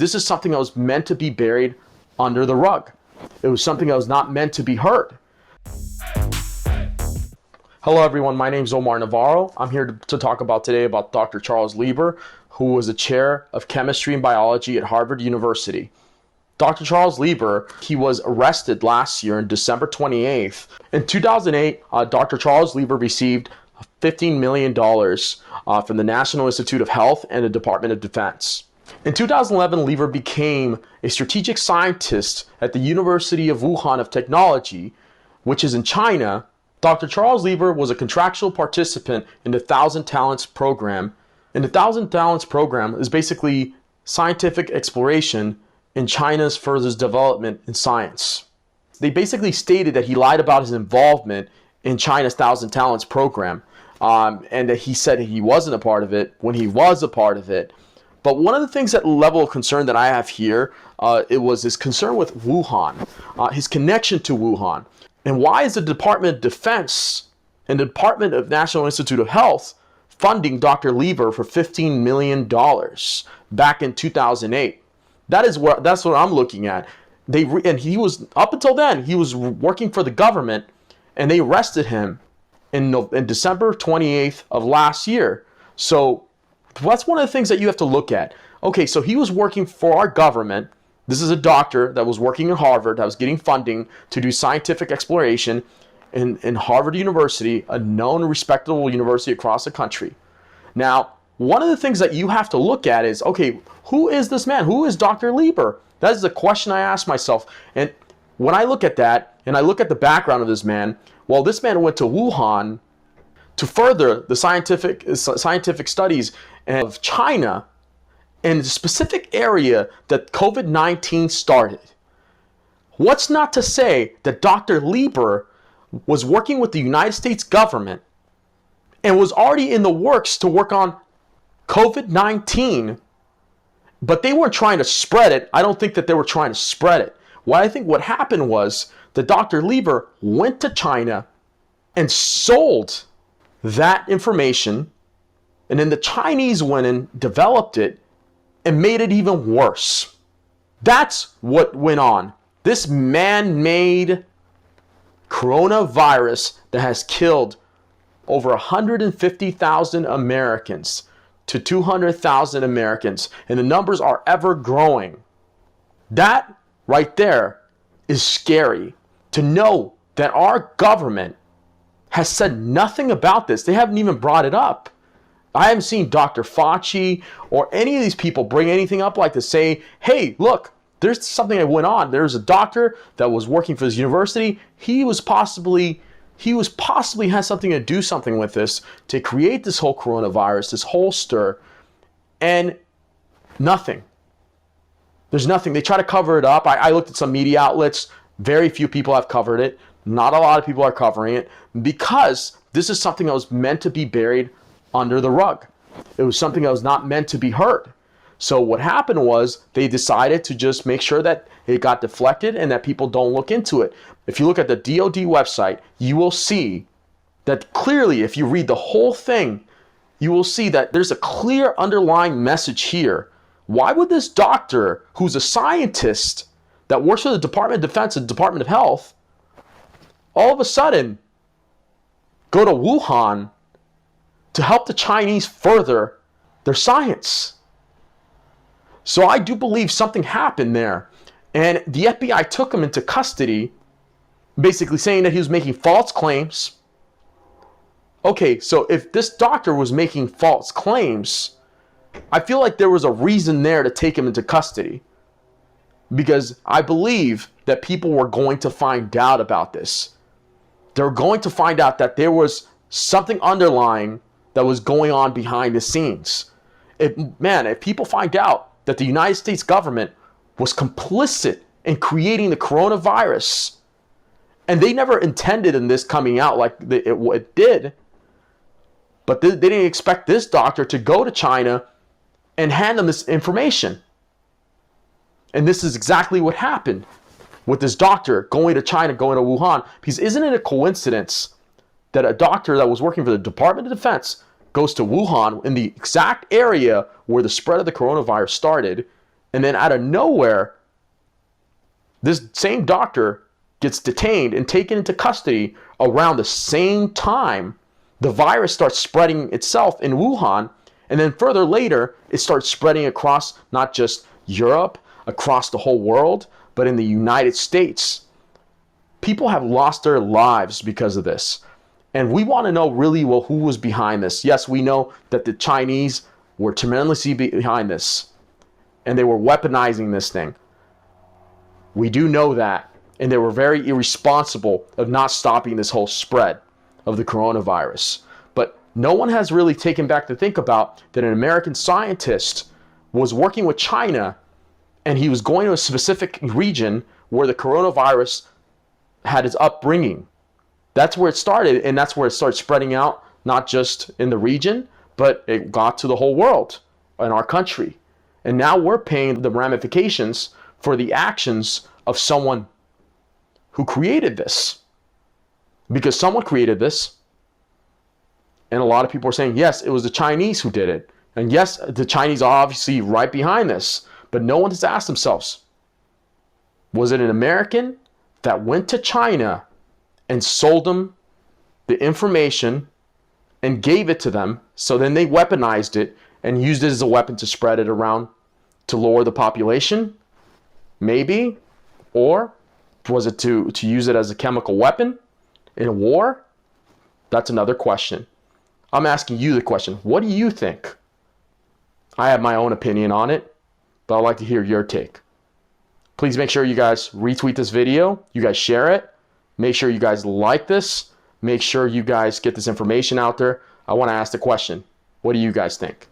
this is something that was meant to be buried under the rug. It was something that was not meant to be heard. Hello everyone, my name is Omar Navarro. I'm here to talk about today about Dr. Charles Lieber, who was the chair of chemistry and biology at Harvard University. Dr. Charles Lieber, he was arrested last year on December 28th. In 2008, Dr. Charles Lieber received $15 million from the National Institute of Health and the Department of Defense. In 2011, Lieber became a strategic scientist at the University of Wuhan of Technology, which is in China. Dr. Charles Lieber was a contractual participant in the 1,000 Talents program. And the 1,000 Talents program is basically scientific exploration in China's further development in science. They basically stated that he lied about his involvement in China's 1,000 Talents program, and that he said he wasn't a part of it when he was a part of it. But one of the things, that level of concern that I have here, it was his concern with Wuhan, his connection to Wuhan. And why is the Department of Defense and the Department of National Institute of Health funding Dr. Lieber for $15 million back in 2008? That's what I'm looking at. And he was, up until then, he was working for the government, and they arrested him in December 28th of last year. So that's one of the things that you have to look at. Okay, so he was working for our government. This is a doctor that was working at Harvard, that was getting funding to do scientific exploration in Harvard University, a known, respectable university across the country. Now, one of the things that you have to look at is, okay, who is this man? Who is Dr. Lieber? That is the question I ask myself. And when I look at that, and I look at the background of this man, well, this man went to Wuhan to further the scientific studies of China in the specific area that COVID-19 started. What's not to say that Dr. Lieber was working with the United States government and was already in the works to work on COVID-19, but they weren't trying to spread it. I don't think that they were trying to spread it. I think what happened was that Dr. Lieber went to China and sold that information, and then the Chinese went and developed it and made it even worse. That's what went on. This man-made coronavirus that has killed over 150,000 Americans to 200,000 Americans, and the numbers are ever growing. That right there is scary, to know that our government has said nothing about this. They haven't even brought it up. I haven't seen Dr. Fauci or any of these people bring anything up like to say, hey, look, there's something that went on. There's a doctor that was working for this university. He was possibly has something to do something with this to create this whole coronavirus, this whole stir, and nothing. There's nothing. They try to cover it up. I looked at some media outlets. Very few people have covered it. Not a lot of people are covering it, because this is something that was meant to be buried under the rug. It was something that was not meant to be heard. So what happened was they decided to just make sure that it got deflected and that people don't look into it. If you look at the DoD website, you will see that clearly, if you read the whole thing, you will see that there's a clear underlying message here. Why would this doctor, who's a scientist that works for the Department of Defense and Department of Health, all of a sudden go to Wuhan to help the Chinese further their science? So I do believe something happened there. And the FBI took him into custody, basically saying that he was making false claims. Okay, so if this doctor was making false claims, I feel like there was a reason there to take him into custody, because I believe that people were going to find out about this. They were going to find out that there was something underlying that was going on behind the scenes. If people find out that the United States government was complicit in creating the coronavirus, and they never intended in this coming out like it did, but they didn't expect this doctor to go to China and hand them this information. And this is exactly what happened with this doctor going to China, going to Wuhan. Because isn't it a coincidence that a doctor that was working for the Department of Defense goes to Wuhan, in the exact area where the spread of the coronavirus started, And then out of nowhere, this same doctor gets detained and taken into custody around the same time the virus starts spreading itself in Wuhan. And then further later, it starts spreading across not just Europe, across the whole world, but in the United States. People have lost their lives because of this. And we want to know really, well, who was behind this. Yes, we know that the Chinese were tremendously behind this, and they were weaponizing this thing. We do know that. And they were very irresponsible of not stopping this whole spread of the coronavirus. But no one has really taken back to think about that an American scientist was working with China, and he was going to a specific region where the coronavirus had its upbringing. That's where it started, and that's where it started spreading out, not just in the region, but it got to the whole world in our country. And now we're paying the ramifications for the actions of someone who created this. Because someone created this, and a lot of people are saying, yes, it was the Chinese who did it. And yes, the Chinese are obviously right behind this, but no one has asked themselves, was it an American that went to China and sold them the information and gave it to them, so then they weaponized it and used it as a weapon to spread it around to lower the population? Maybe. Or was it to use it as a chemical weapon in a war? That's another question. I'm asking you the question. What do you think? I have my own opinion on it, but I'd like to hear your take. Please make sure you guys retweet this video. You guys share it. Make sure you guys like this. Make sure you guys get this information out there. I want to ask the question. What do you guys think?